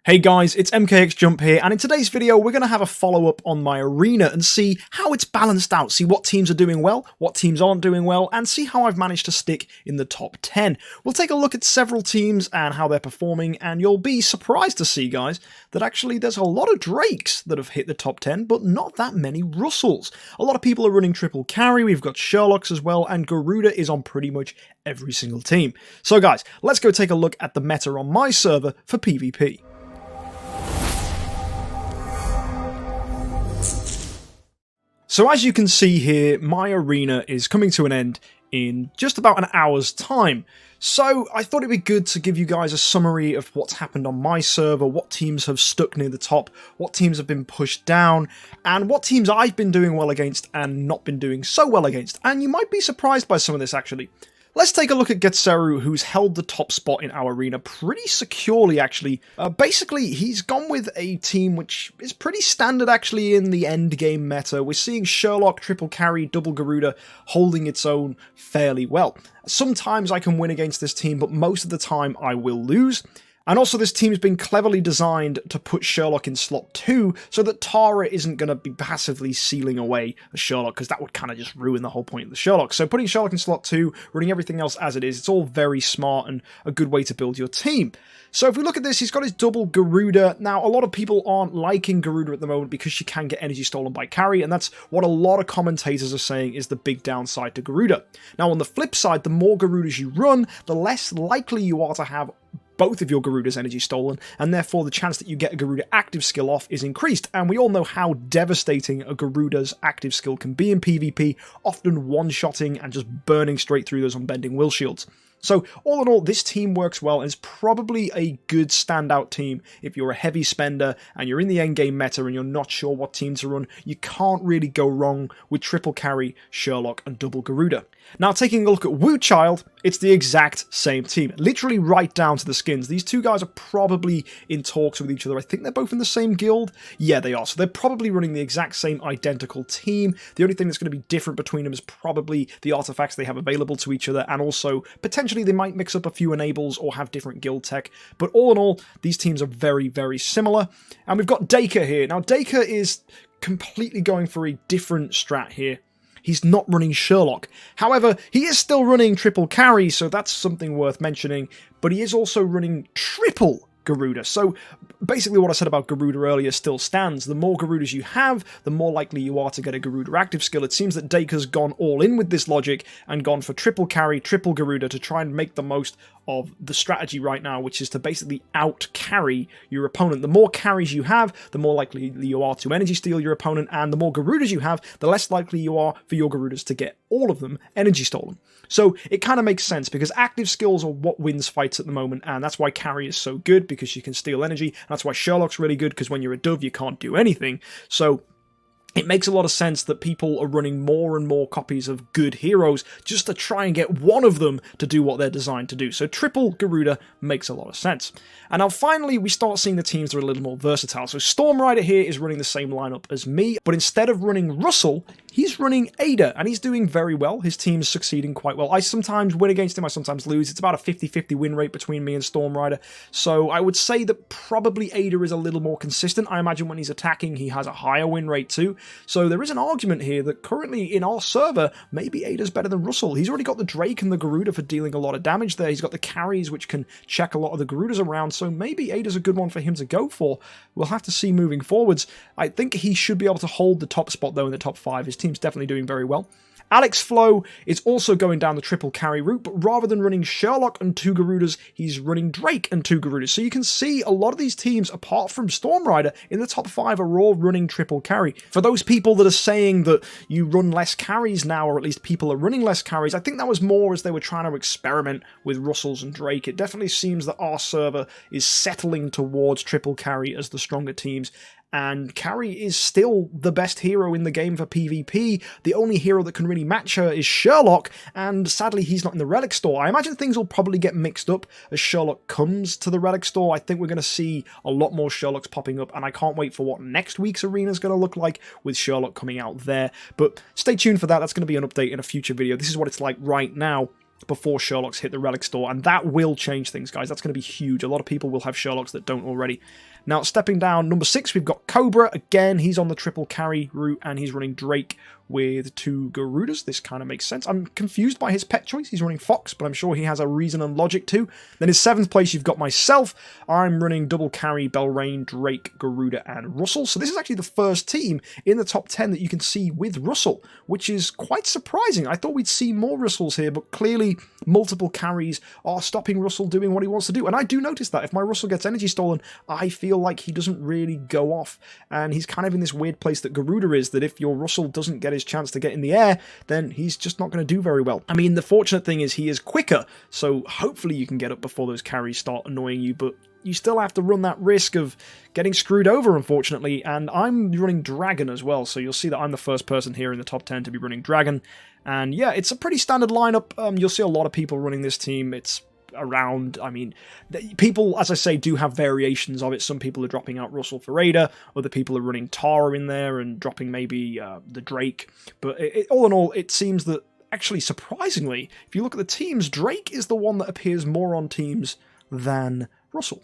Hey guys, it's MKxJUMP here, and in today's video we're going to have a follow-up on my arena and see how it's balanced out, see what teams are doing well, what teams aren't doing well, and see how I've managed to stick in the top 10. We'll take a look at several teams and how they're performing, and you'll be surprised to see, guys, that actually there's a lot of Drakes that have hit the top 10, but not that many Russels. A lot of people are running triple carry, we've got Sherlocks as well, and Garuda is on pretty much every single team. So guys, let's go take a look at the meta on my server for PvP. So as you can see here, my arena is coming to an end in just about an hour's time. So I thought it'd be good to give you guys a summary of what's happened on my server, what teams have stuck near the top, what teams have been pushed down, and what teams I've been doing well against and not been doing so well against. And you might be surprised by some of this actually. Let's take a look at Getseru, who's held the top spot in our arena pretty securely, actually. Basically, he's gone with a team which is pretty standard, actually, in the end game meta. We're seeing Sherlock, triple carry, double Garuda holding its own fairly well. Sometimes I can win against this team, but most of the time I will lose. And also this team's been cleverly designed to put Sherlock in slot 2 so that Tara isn't going to be passively sealing away a Sherlock, because that would kind of just ruin the whole point of the Sherlock. So putting Sherlock in slot 2, running everything else as it is, it's all very smart and a good way to build your team. So if we look at this, he's got his double Garuda. Now, a lot of people aren't liking Garuda at the moment because she can get energy stolen by carry, and that's what a lot of commentators are saying is the big downside to Garuda. Now, on the flip side, the more Garudas you run, the less likely you are to have both of your Garuda's energy stolen, and therefore the chance that you get a Garuda active skill off is increased, and we all know how devastating a Garuda's active skill can be in PvP, often one-shotting and just burning straight through those unbending will shields. So, all in all, this team works well and is probably a good standout team if you're a heavy spender and you're in the endgame meta and you're not sure what team to run. You can't really go wrong with triple carry, Sherlock, and double Garuda. Now, taking a look at Wu Child, it's the exact same team, literally right down to the skins. These two guys are probably in talks with each other. I think they're both in the same guild. Yeah, they are. So they're probably running the exact same identical team. The only thing that's going to be different between them is probably the artifacts they have available to each other, and also potentially they might mix up a few enables or have different guild tech. But all in all, these teams are very, very similar. And we've got Dacre here. Now, Dacre is completely going for a different strat here. He's not running Sherlock. However, he is still running triple carry, so that's something worth mentioning, but he is also running triple Garuda. So basically what I said about Garuda earlier still stands. The more Garudas you have, the more likely you are to get a Garuda active skill. It seems that Dacre's gone all in with this logic and gone for triple carry, triple Garuda to try and make the most of the strategy right now, which is to basically out-carry your opponent. The more carries you have, the more likely you are to energy steal your opponent, and the more Garudas you have, the less likely you are for your Garudas to get all of them energy stolen. So it kind of makes sense, because active skills are what wins fights at the moment, and that's why carry is so good, because you can steal energy, and that's why Sherlock's really good, because when you're a dove you can't do anything. So it makes a lot of sense that people are running more and more copies of good heroes just to try and get one of them to do what they're designed to do. So triple Garuda makes a lot of sense. And now finally we start seeing the teams that are a little more versatile. So Storm Rider here is running the same lineup as me, but instead of running Russell, he's running Ada, and he's doing very well. His team's succeeding quite well. I sometimes win against him, I sometimes lose. It's about a 50-50 win rate between me and Storm Rider. So I would say that probably Ada is a little more consistent. I imagine when he's attacking, he has a higher win rate too. So there is an argument here that currently in our server, maybe Ada's better than Russell. He's already got the Drake and the Garuda for dealing a lot of damage there. He's got the carries, which can check a lot of the Garudas around. So maybe Ada's a good one for him to go for. We'll have to see moving forwards. I think he should be able to hold the top spot though in the top 5. His team's definitely doing very well. Alex Flo is also going down the triple carry route, but rather than running Sherlock and 2 Garudas, he's running Drake and 2 Garudas. So you can see a lot of these teams, apart from Storm Rider, in the top 5 are all running triple carry. For those people that are saying that you run less carries now, or at least people are running less carries, I think that was more as they were trying to experiment with Russells and Drake. It definitely seems that our server is settling towards triple carry as the stronger teams, and carry is still the best hero in the game for PvP. The only hero that can really match her is Sherlock, and sadly he's not in the Relic store. I imagine things will probably get mixed up as Sherlock comes to the Relic store. I think we're going to see a lot more Sherlocks popping up, and I can't wait for what next week's arena is going to look like with Sherlock coming out there. But stay tuned for that. That's going to be an update in a future video. This is what it's like right now. before Sherlocks hit the Relic store, and that will change things, guys. That's going to be huge. A lot of people will have Sherlocks that don't already. Now, stepping down, number 6, we've got Cobra. Again, he's on the triple carry route, and he's running Drake with 2 Garudas. This kind of makes sense. I'm confused by his pet choice. He's running Fox, but I'm sure he has a reason and logic too. Then in 7th place, you've got myself. I'm running double carry, Belrain, Drake, Garuda, and Russell. So this is actually the first team in the top 10 that you can see with Russell, which is quite surprising. I thought we'd see more Russells here, but clearly multiple carries are stopping Russell doing what he wants to do. And I do notice that if my Russell gets energy stolen, I feel like he doesn't really go off. And he's kind of in this weird place that Garuda is, that if your Russell doesn't get his chance to get in the air, then he's just not going to do very well. I mean, the fortunate thing is he is quicker, so hopefully you can get up before those carries start annoying you, but you still have to run that risk of getting screwed over, unfortunately, and I'm running Dragon as well, so you'll see that I'm the first person here in the top 10 to be running Dragon, and yeah, it's a pretty standard lineup. You'll see a lot of people running this team. It's around, I mean, people, as I say, do have variations of it. Some people are dropping out Russell for Ada, other people are running Tara in there and dropping maybe the Drake, but all in all, it seems that actually, surprisingly, if you look at the teams, Drake is the one that appears more on teams than Russell.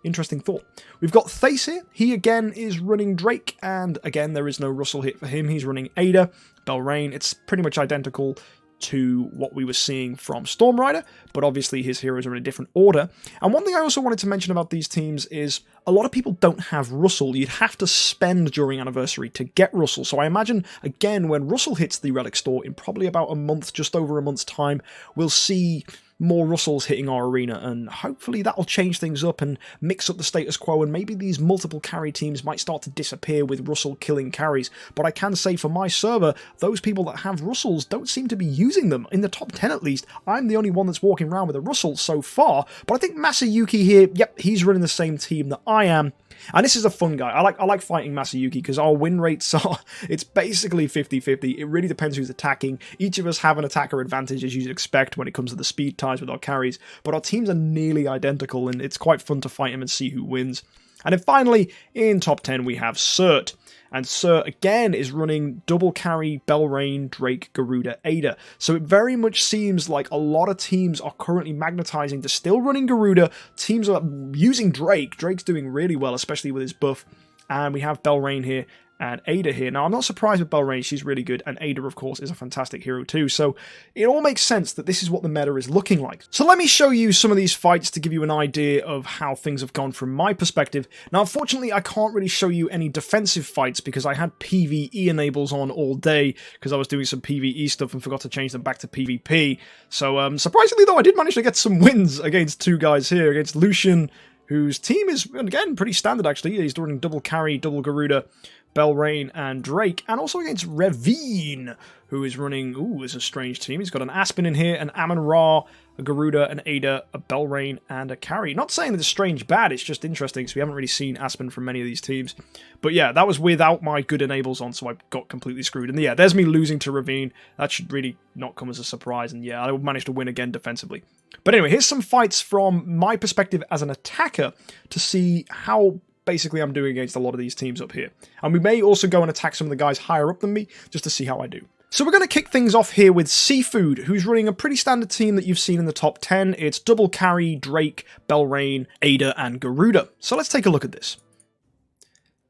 Interesting thought. We've got Thace here. He again is running Drake, and again there is no Russell hit for him. He's running Ada, Belrain. It's pretty much identical to what we were seeing from Storm Rider, but obviously his heroes are in a different order. And one thing I also wanted to mention about these teams is a lot of people don't have Russell. You'd have to spend during Anniversary to get Russell. So I imagine, again, when Russell hits the Relic store in probably about a month, just over a month's time, we'll see more Russells hitting our arena, and hopefully that'll change things up and mix up the status quo, and maybe these multiple carry teams might start to disappear with Russell killing carries. But I can say for my server, those people that have Russells don't seem to be using them. In the top 10 at least, I'm the only one that's walking around with a Russell so far, but I think Masayuki here, yep, he's running the same team that I am. And this is a fun guy. I like fighting Masayuki because our win rates are, it's basically 50-50. It really depends who's attacking. Each of us have an attacker advantage, as you'd expect when it comes to the speed ties with our carries, but our teams are nearly identical, and it's quite fun to fight him and see who wins. And then finally, in top 10, we have Cert. And Cert, again, is running double carry, Belrain, Drake, Garuda, Ada. So it very much seems like a lot of teams are currently magnetizing to still running Garuda. Teams are using Drake. Drake's doing really well, especially with his buff. And we have Belrain here and Ada here. Now, I'm not surprised with Belrain. She's really good. And Ada, of course, is a fantastic hero too. So it all makes sense that this is what the meta is looking like. So let me show you some of these fights to give you an idea of how things have gone from my perspective. Now, unfortunately, I can't really show you any defensive fights because I had PvE enables on all day because I was doing some PvE stuff and forgot to change them back to PvP. So surprisingly, though, I did manage to get some wins against 2 guys here, against Lucian, whose team is, again, pretty standard, actually. He's doing double carry, double Garuda, Belrain and Drake, and also against Revine, who is running, ooh, it's a strange team. He's got an Aspen in here, an Amun-Ra, a Garuda, an Ada, a Belrain, and a carry. Not saying that it's strange bad, it's just interesting, because we haven't really seen Aspen from many of these teams. But yeah, that was without my good enables on, so I got completely screwed. And yeah, there's me losing to Revine. That should really not come as a surprise, and yeah, I managed to win again defensively. But anyway, here's some fights from my perspective as an attacker to see how basically I'm doing against a lot of these teams up here. And we may also go and attack some of the guys higher up than me, just to see how I do. So we're going to kick things off here with Seafood, who's running a pretty standard team that you've seen in the top 10. It's double carry, Drake, Belrain, Ada, and Garuda. So let's take a look at this.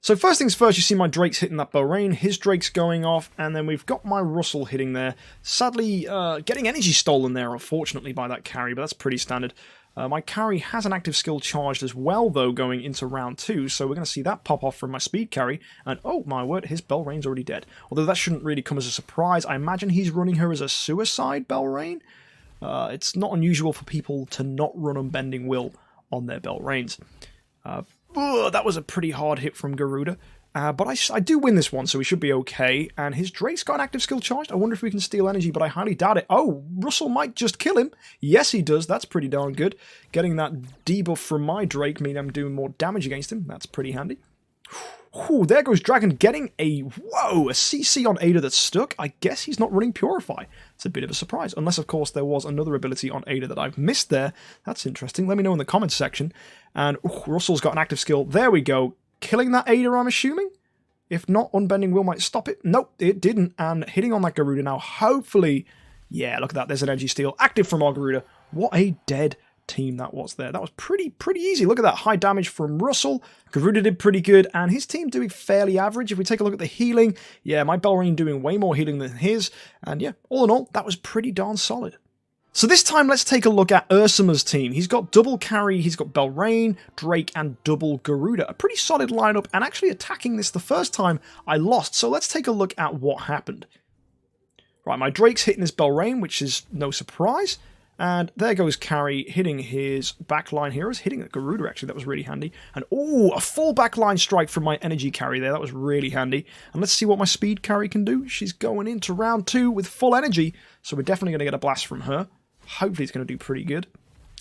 So first things first, you see my Drake's hitting that Belrain, his Drake's going off, and then we've got my Russell hitting there. Sadly, getting energy stolen there, unfortunately, by that carry, but that's pretty standard. My carry has an active skill charged as well, though, going into round 2, so we're going to see that pop off from my speed carry, and oh my word, his Belrain's already dead. Although that shouldn't really come as a surprise. I imagine he's running her as a suicide Belrain. It's not unusual for people to not run Unbending Will on their Belrains. That was a pretty hard hit from Garuda. But I do win this one, so we should be okay. And his Drake's got an active skill charged. I wonder if we can steal energy, but I highly doubt it. Oh, Russell might just kill him. Yes, he does. That's pretty darn good. Getting that debuff from my Drake means I'm doing more damage against him. That's pretty handy. Whew, there goes Dragon getting a CC on Ada that's stuck. I guess he's not running Purify. It's a bit of a surprise. Unless, of course, there was another ability on Ada that I've missed there. That's interesting. Let me know in the comments section. And Russell's got an active skill. There we go. Killing that Ada, I'm assuming? If not, Unbending Will might stop it. Nope, it didn't. And hitting on that Garuda now hopefully Yeah, look at that. There's an energy steal active from our Garuda. What a dead team that was there. That was pretty easy. Look at that. High damage from Russell. Garuda did pretty good, and his team doing fairly average. If we take a look at the healing, yeah, my Belrain doing way more healing than his, and yeah, all in all, that was pretty darn solid. So this time, let's take a look at Ursuma's team. He's got double carry, he's got Belrain, Drake, and double Garuda. A pretty solid lineup, and actually attacking this the first time, I lost. So let's take a look at what happened. Right, my Drake's hitting his Belrain, which is no surprise. And there goes carry, hitting his backline heroes, hitting the Garuda actually, that was really handy. And oh, a full backline strike from my energy carry there, that was really handy. And let's see what my speed carry can do. She's going into round 2 with full energy, so we're definitely going to get a blast from her. Hopefully it's going to do pretty good.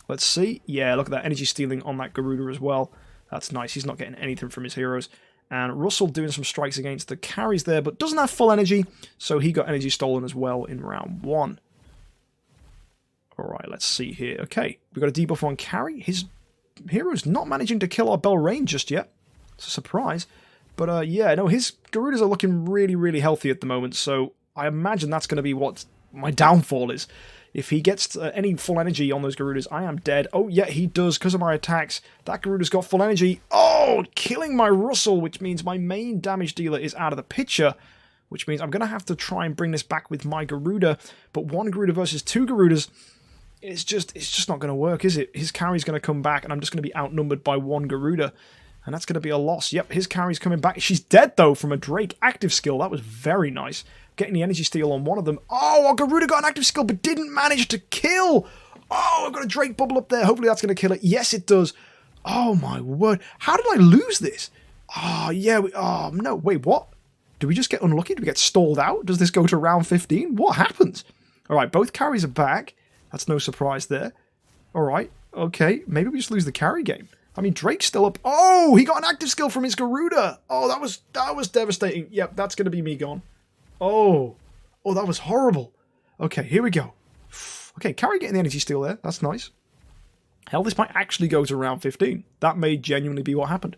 Let's see. Yeah, look at that energy stealing on that Garuda as well. That's nice, he's not getting anything from his heroes. And Russell doing some strikes against the carries there, but doesn't have full energy, so he got energy stolen as well in round 1. Alright, let's see here. Okay, we've got a debuff on carry. His hero's not managing to kill our Belrain just yet. It's a surprise. But yeah, no, his Garudas are looking really healthy at the moment, so I imagine that's going to be what my downfall is. If he gets any full energy on those Garudas, I am dead. Oh, yeah, he does because of my attacks. That Garuda's got full energy. Oh, killing my Russell, which means my main damage dealer is out of the picture, which means I'm going to have to try and bring this back with my Garuda. But one Garuda versus 2 Garudas, it's just not going to work, is it? His carry's going to come back, and I'm just going to be outnumbered by 1 Garuda, and that's going to be a loss. Yep, his carry's coming back. She's dead, though, from a Drake active skill. That was very nice. Getting the energy steal on one of them. Oh, our Garuda got an active skill, but didn't manage to kill. Oh, I've got a Drake bubble up there. Hopefully that's going to kill it. Yes, it does. Oh, my word. How did I lose this? Oh, yeah. Oh, no. Wait, what? Do we just get unlucky? Do we get stalled out? Does this go to round 15? What happens? All right, both carries are back. That's no surprise there. Alright, okay. Maybe we just lose the carry game. I mean, Drake's still up. Oh, he got an active skill from his Garuda. Oh, that was devastating. Yep, that's going to be me gone. Oh, that was horrible. Okay, here we go. Okay, carry getting the energy steal there. That's nice. Hell, this might actually go to round 15. That may genuinely be what happened.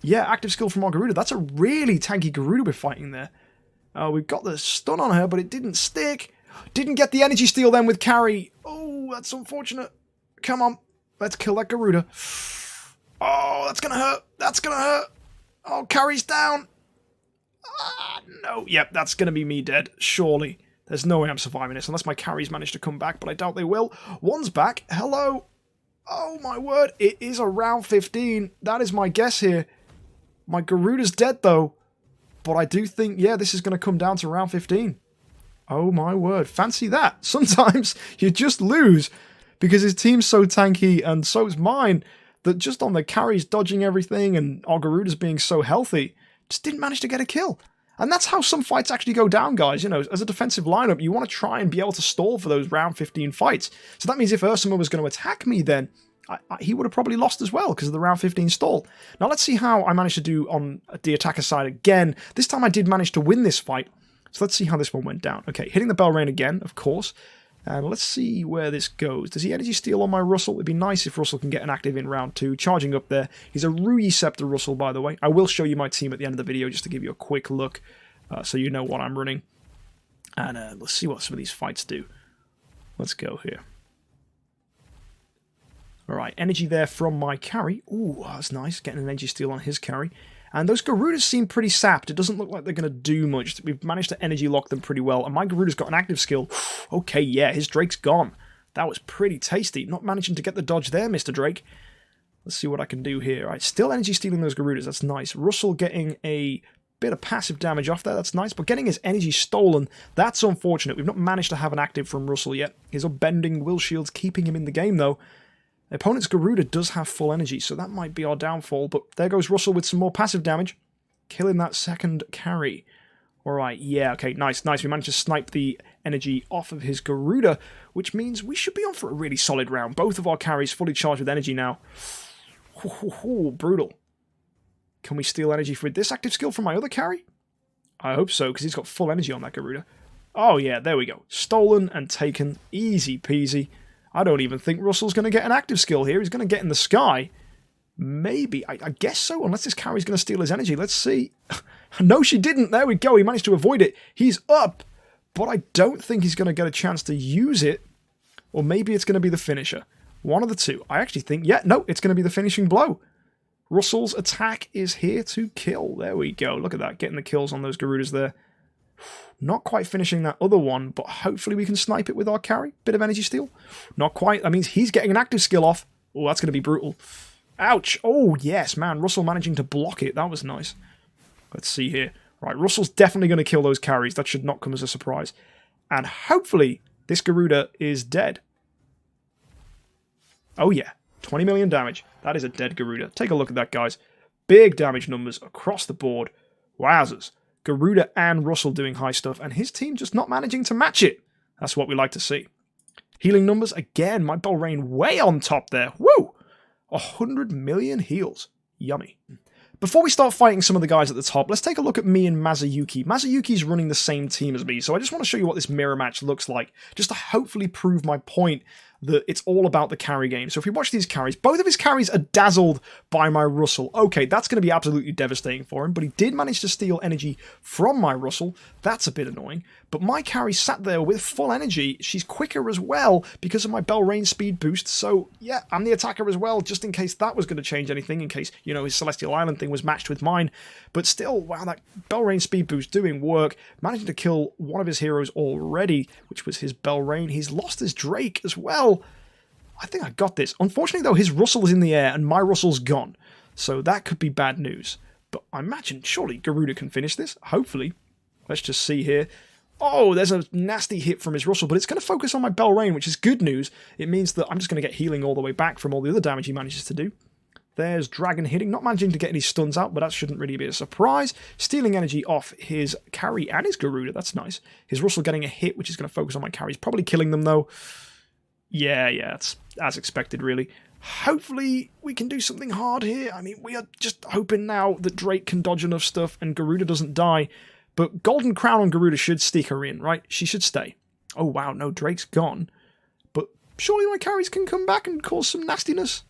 Yeah, active skill from our Garuda. That's a really tanky Garuda we're fighting there. We've got the stun on her, but it didn't stick. Didn't get the energy steal then with carry. Oh, that's unfortunate. Come on. Let's kill that Garuda. Oh, that's going to hurt. That's going to hurt. Oh, carry's down. Ah, no. Yep, that's going to be me dead. Surely. There's no way I'm surviving this unless my carries manage to come back, but I doubt they will. One's back. Hello. Oh, my word. It is a round 15. That is my guess here. My Garuda's dead, though. But I do think, yeah, this is going to come down to round 15. Oh my word, fancy that. Sometimes you just lose because his team's so tanky and so's mine that just on the carries dodging everything and our Garuda's being so healthy, just didn't manage to get a kill. And that's how some fights actually go down, guys. You know, as a defensive lineup, you want to try and be able to stall for those round 15 fights. So that means if Ursuma was going to attack me then, he would have probably lost as well because of the round 15 stall. Now let's see how I managed to do on the attacker side again. This time I did manage to win this fight. So let's see how this one went down. Okay, hitting the Belrain again, of course. And let's see where this goes. Does he energy steal on my Russell? It'd be nice if Russell can get an active in round 2. Charging up there. He's a Rui Scepter Russell, by the way. I will show you my team at the end of the video just to give you a quick look so you know what I'm running. And let's see what some of these fights do. Let's go here. Alright, energy there from my carry. Ooh, that's nice. Getting an energy steal on his carry. And those Garudas seem pretty sapped. It doesn't look like they're going to do much. We've managed to energy lock them pretty well. And my Garuda's got an active skill. Okay, yeah, his Drake's gone. That was pretty tasty. Not managing to get the dodge there, Mr. Drake. Let's see what I can do here. All right, still energy stealing those Garudas. That's nice. Russell getting a bit of passive damage off there. That's nice. But getting his energy stolen, that's unfortunate. We've not managed to have an active from Russell yet. His unbending will shields keeping him in the game, though. The opponent's Garuda does have full energy, so that might be our downfall. But there goes Russell with some more passive damage. Killing that second carry. Alright, yeah, okay, nice. We managed to snipe the energy off of his Garuda, which means we should be on for a really solid round. Both of our carries fully charged with energy now. Brutal. Can we steal energy for this active skill from my other carry? I hope so, because he's got full energy on that Garuda. Oh yeah, there we go. Stolen and taken. Easy peasy. I don't even think Russell's going to get an active skill here. He's going to get in the sky. Maybe. I guess so, unless this carry's going to steal his energy. Let's see. No, she didn't. There we go. He managed to avoid it. He's up. but I don't think he's going to get a chance to use it, or maybe it's going to be the finisher. One of the two. I actually think, yeah, no, it's going to be the finishing blow. Russel's attack is here to kill. There we go. Look at that, getting the kills on those Garudas there. Not quite finishing that other one, but hopefully we can snipe it with our carry. Bit of energy steal. Not quite. That means he's getting an active skill off. Oh, that's going to be brutal. Ouch. Oh, yes, man. Russel managing to block it. That was nice. Let's see here. Right, Russell's definitely going to kill those carries. That should not come as a surprise. And hopefully this Garuda is dead. Oh, yeah. 20 million damage. That is a dead Garuda. Take a look at that, guys. Big damage numbers across the board. Wowzers. Garuda and Russell doing high stuff, and his team just not managing to match it. That's what we like to see. Healing numbers, again, my Belrain way on top there. Woo! 100 million heals. Yummy. Before we start fighting some of the guys at the top, let's take a look at me and Mazayuki. Mazayuki's running the same team as me, so I just want to show you what this mirror match looks like, just to hopefully prove my point that it's all about the carry game. So if we watch these carries, both of his carries are dazzled by my Russell. Okay, that's going to be absolutely devastating for him, but he did manage to steal energy from my Russell. That's a bit annoying. But my carry sat there with full energy. She's quicker as well because of my Belrain speed boost. So yeah, I'm the attacker as well, just in case that was going to change anything, in case, you know, his Celestial Island thing was matched with mine. But still, wow, that Belrain speed boost doing work. Managing to kill one of his heroes already, which was his Belrain. He's lost his Drake as well. I think I got this. Unfortunately, though, his Russell is in the air and my Russell's gone. So that could be bad news. But I imagine surely Garuda can finish this. Hopefully. Let's just see here. Oh, there's a nasty hit from his Russell, but it's going to focus on my Belrain, which is good news. It means that I'm just going to get healing all the way back from all the other damage he manages to do. There's Dragon hitting, not managing to get any stuns out, but that shouldn't really be a surprise. Stealing energy off his carry and his Garuda, that's nice. His Russell getting a hit, which is going to focus on my carries. Probably killing them, though. Yeah, it's as expected, really. Hopefully, we can do something hard here. I mean, we are just hoping now that Drake can dodge enough stuff and Garuda doesn't die. But Golden Crown on Garuda should stick her in, right? She should stay. Oh, wow, no, Drake's gone. But surely my carries can come back and cause some nastiness.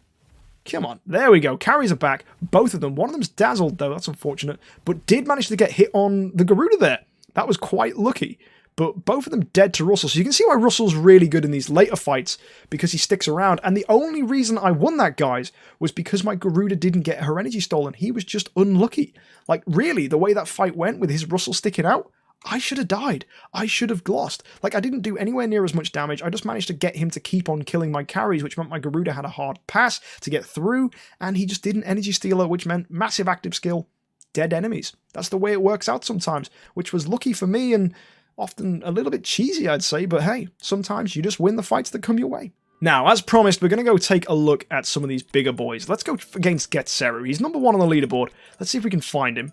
Come on. There we go. Carries are back. Both of them. One of them's dazzled, though. That's unfortunate. But did manage to get hit on the Garuda there. That was quite lucky. But both of them dead to Russell. So you can see why Russell's really good in these later fights, because he sticks around. And the only reason I won that, guys, was because my Garuda didn't get her energy stolen. He was just unlucky. Like, really, the way that fight went with his Russell sticking out, I should have died. I should have lost. Like, I didn't do anywhere near as much damage. I just managed to get him to keep on killing my carries, which meant my Garuda had a hard pass to get through, and he just didn't energy steal her, which meant massive active skill, dead enemies. That's the way it works out sometimes, which was lucky for me and often a little bit cheesy, I'd say, but hey, sometimes you just win the fights that come your way. Now, as promised, we're going to go take a look at some of these bigger boys. Let's go against Getseru. He's number 1 on the leaderboard. Let's see if we can find him.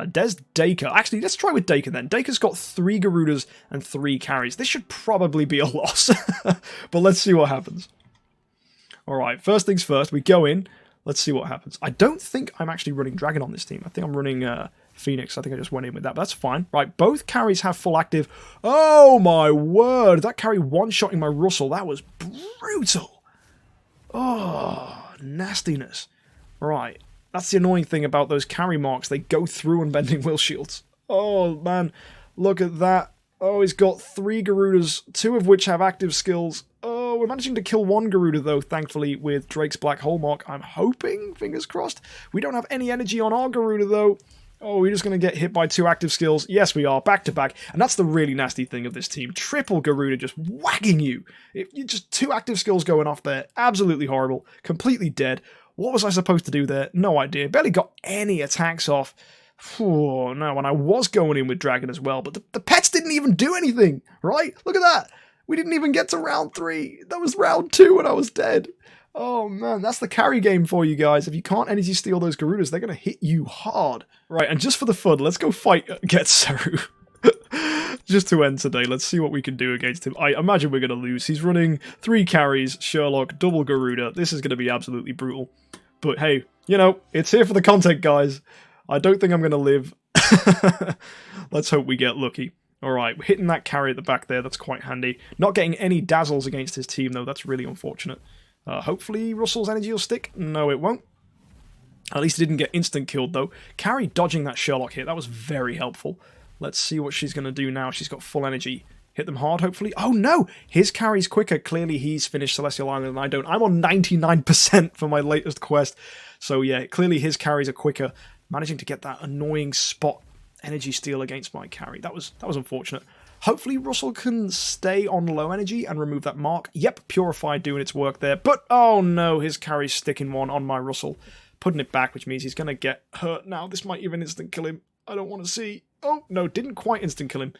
There's Dacre. Actually, let's try with Dacre then. Dacre's got 3 Garudas and 3 carries. This should probably be a loss, but let's see what happens. Alright, first things first, we go in. Let's see what happens. I don't think I'm actually running Dragon on this team. I think I'm running Phoenix. I think I just went in with that, but that's fine. Right, both carries have full active. Oh my word, that carry one-shotting my Russell. That was brutal. Oh, nastiness. Right, that's the annoying thing about those carry marks. They go through unbending will shields. Oh man, look at that. Oh, he's got 3 Garudas, 2 of which have active skills. Oh, we're managing to kill 1 Garuda, though, thankfully, with Drake's Black Hole Mark. I'm hoping, fingers crossed. We don't have any energy on our Garuda, though. Oh, we're just going to get hit by 2 active skills. Yes, we are, back to back. And that's the really nasty thing of this team. Triple Garuda just whacking you. You just 2 active skills going off there. Absolutely horrible. Completely dead. What was I supposed to do there? No idea. Barely got any attacks off. Oh, no, and I was going in with Dragon as well, but the pets didn't even do anything, right? Look at that. We didn't even get to round 3. That was round 2 and I was dead. Oh man, that's the carry game for you guys. If you can't energy steal those Garudas, they're going to hit you hard. Right, and just for the fun, let's go fight Getseru. Just to end today, let's see what we can do against him. I imagine we're going to lose. He's running 3 carries, Sherlock, double Garuda. This is going to be absolutely brutal. But hey, you know, it's here for the content, guys. I don't think I'm going to live. Let's hope we get lucky. Alright, we're hitting that carry at the back there. That's quite handy. Not getting any dazzles against his team, though. That's really unfortunate. Hopefully Russell's energy will stick. No, it won't. At least he didn't get instant killed, though. Carry dodging that Sherlock hit. That was very helpful. Let's see what she's going to do now. She's got full energy. Hit them hard, hopefully. Oh, no! His carry's quicker. Clearly, he's finished Celestial Island and I don't. I'm on 99% for my latest quest. So, yeah, clearly his carries are quicker. Managing to get that annoying spot energy steal against my carry. That was unfortunate. Hopefully, Russell can stay on low energy and remove that mark. Yep, Purify doing its work there. But, oh, no, his carry's sticking one on my Russell. Putting it back, which means he's going to get hurt now. This might even instant kill him. I don't want to see. Oh, no, didn't quite instant kill him.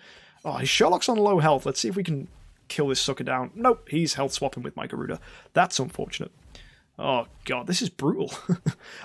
Oh, his Sherlock's on low health. Let's see if we can kill this sucker down. Nope, he's health swapping with my Garuda. That's unfortunate. Oh, God, this is brutal.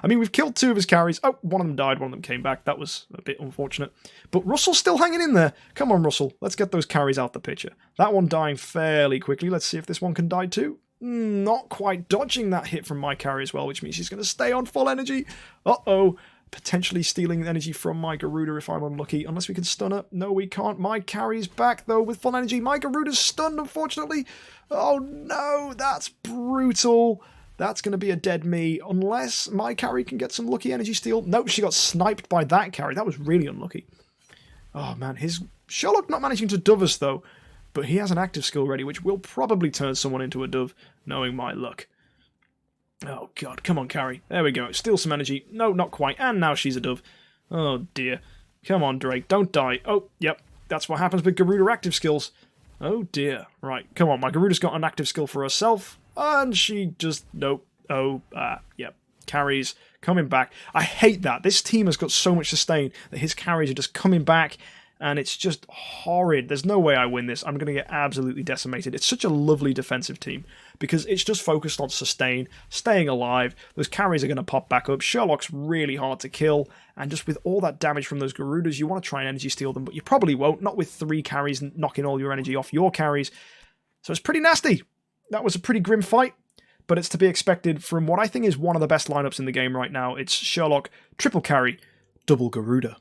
I mean, we've killed 2 of his carries. Oh, one of them died, one of them came back. That was a bit unfortunate. But Russell's still hanging in there. Come on, Russell. Let's get those carries out the picture. That one dying fairly quickly. Let's see if this one can die too. Not quite dodging that hit from my carry as well, which means she's going to stay on full energy. Uh-oh. Potentially stealing energy from my Garuda if I'm unlucky, unless we can stun her. No, we can't. My carry's back, though, with full energy. My Garuda's stunned, unfortunately. Oh, no, that's brutal. That's going to be a dead me, unless my carry can get some lucky energy steal. Nope, she got sniped by that carry. That was really unlucky. Oh, man, his Sherlock not managing to dove us, though, but he has an active skill ready, which will probably turn someone into a dove, knowing my luck. Oh, God. Come on, carry. There we go. Steal some energy. No, not quite. And now she's a dove. Oh, dear. Come on, Drake. Don't die. Oh, yep. That's what happens with Garuda active skills. Oh, dear. Right. Come on. My Garuda's got an active skill for herself. And she just... Nope. Oh, yep. Carries coming back. I hate that. This team has got so much sustain that his carries are just coming back. And it's just horrid. There's no way I win this. I'm going to get absolutely decimated. It's such a lovely defensive team because it's just focused on sustain, staying alive. Those carries are going to pop back up. Sherlock's really hard to kill. And just with all that damage from those Garudas, you want to try and energy steal them, but you probably won't. Not with 3 carries knocking all your energy off your carries. So it's pretty nasty. That was a pretty grim fight, but it's to be expected from what I think is one of the best lineups in the game right now. It's Sherlock, triple carry, double Garuda.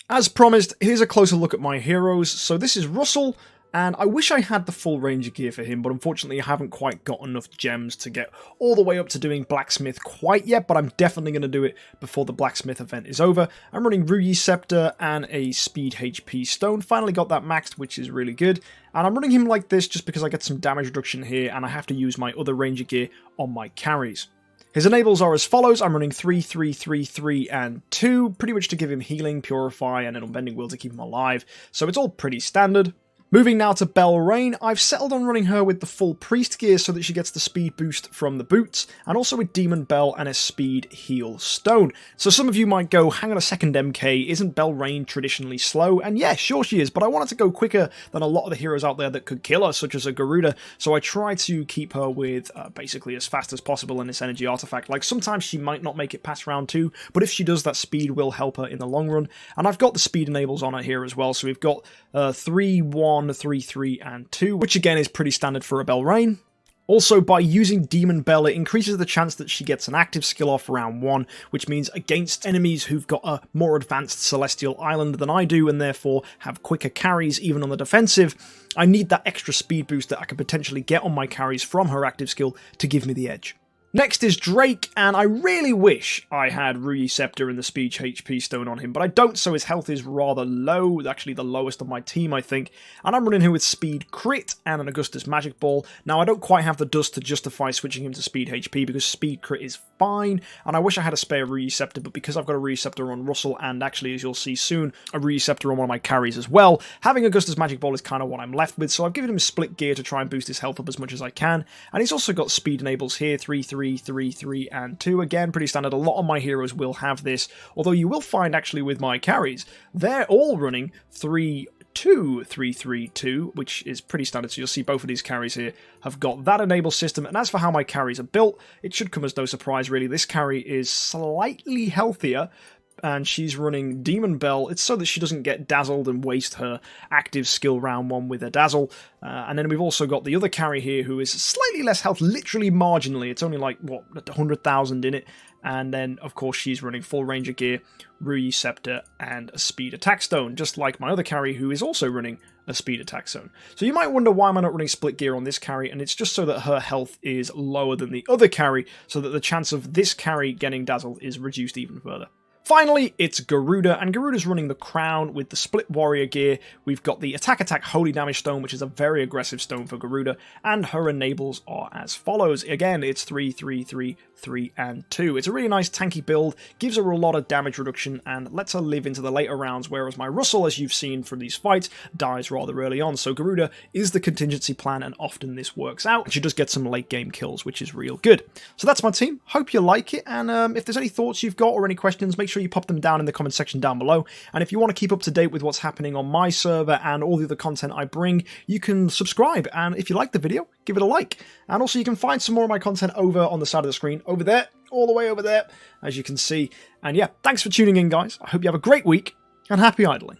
As promised, here's a closer look at my heroes. So this is Russell, and I wish I had the full Ranger gear for him, but unfortunately I haven't quite got enough gems to get all the way up to doing Blacksmith quite yet, but I'm definitely going to do it before the Blacksmith event is over. I'm running Ruyi Scepter and a Speed HP Stone. Finally got that maxed, which is really good. And I'm running him like this just because I get some damage reduction here, and I have to use my other Ranger gear on my carries. His enables are as follows. I'm running 3, 3, 3, 3, and 2, pretty much to give him healing, purify, and an unbending will to keep him alive. So it's all pretty standard. Moving now to Belrain, I've settled on running her with the full Priest gear so that she gets the speed boost from the boots, and also with Demon Bell and a speed heal stone. So some of you might go, hang on a second MK, isn't Belrain traditionally slow? And yeah, sure she is, but I wanted to go quicker than a lot of the heroes out there that could kill her, such as a Garuda, so I try to keep her with basically as fast as possible in this energy artifact. Like sometimes she might not make it past round 2, but if she does, that speed will help her in the long run. And I've got the speed enables on her here as well, so we've got 3, 1, 3, 3, and 2, which again is pretty standard for a Belrain. Also, by using Demon Bell, it increases the chance that she gets an active skill off round 1, which means against enemies who've got a more advanced Celestial Island than I do, and therefore have quicker carries even on the defensive, I need that extra speed boost that I could potentially get on my carries from her active skill to give me the edge. Next is Drake, and I really wish I had Ruyi Scepter and the Speed HP Stone on him, but I don't, so his health is rather low, actually the lowest on my team, I think, and I'm running him with Speed Crit and an Augustus Magic Ball. Now, I don't quite have the dust to justify switching him to Speed HP, because Speed Crit is fine, and I wish I had a spare Ruyi Scepter, but because I've got a Ruyi Scepter on Russell, and actually, as you'll see soon, a Ruyi Scepter on one of my carries as well, having Augustus Magic Ball is kind of what I'm left with, so I've given him split gear to try and boost his health up as much as I can, and he's also got Speed Enables here, 3, 3, 3, 3, and 2. Again, pretty standard. A lot of my heroes will have this, although you will find actually with my carries, they're all running 3, 2, 3, 3, 2, which is pretty standard. So you'll see both of these carries here have got that enable system. And as for how my carries are built, it should come as no surprise, really. This carry is slightly healthier, and she's running Demon Bell. It's so that she doesn't get dazzled and waste her active skill round 1 with a dazzle. And then we've also got the other carry here who is slightly less health, literally marginally. It's only like, what, 100,000 in it. And then, of course, she's running full Ranger gear, Ruyi Scepter, and a Speed Attack Stone, just like my other carry who is also running a Speed Attack Stone. So you might wonder why am I not running split gear on this carry, and it's just so that her health is lower than the other carry, so that the chance of this carry getting dazzled is reduced even further. Finally, it's Garuda, and Garuda's running the Crown with the Split Warrior gear. We've got the Attack Holy Damage Stone, which is a very aggressive stone for Garuda, and her enables are as follows. Again, it's 3, 3, 3, 3, and 2. It's a really nice tanky build, gives her a lot of damage reduction, and lets her live into the later rounds, whereas my Russel, as you've seen from these fights, dies rather early on. So Garuda is the contingency plan, and often this works out, and she does get some late game kills, which is real good. So that's my team. Hope you like it, and if there's any thoughts you've got or any questions, make sure you pop them down in the comment section down below. And if you want to keep up to date with what's happening on my server and all the other content I bring, you can subscribe, and if you like the video, give it a like. And also you can find some more of my content over on the side of the screen, over there, all the way over there, as you can see. And yeah, thanks for tuning in, guys. I hope you have a great week, and happy idling.